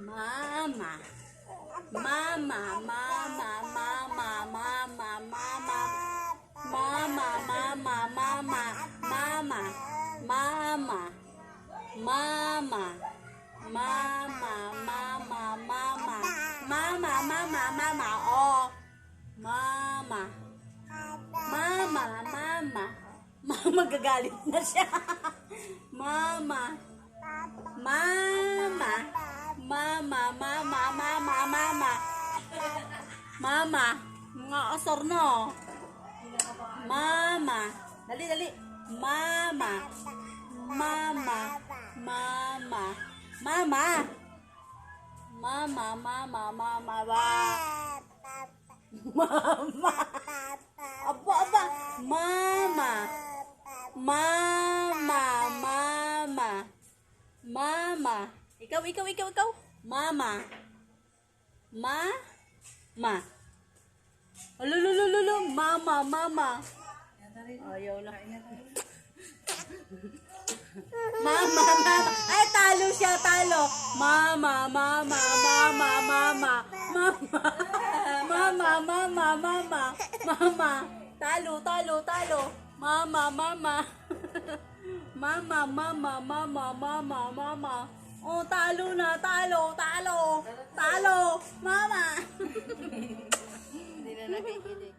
Mama. Mama, mama, mama, mama, mama. Mama, mama, mama, mama. Mama. Mama. Mama, mama, mama. Mama, mama, mama. Oh. Mama. Mama, mama. Mama, gagalit na siya. Mama. Mama. Mama, mama, mama, mama. Mama. Mga asar no. Mama. Dali, dali. Mama. Mama. Mama. Mama. Mama, mama, mama, ba. Mama. Aba, aba. Mama. Mama, mama. Mama. Ikaw. Mama. Ma. Lulu. Mama. Ayaw na. Mama. Ay, talo siya, talo. Mama. Mama. Talo. Mama. Oh, talo na. Talo. Mama. Hindi na nakikinig.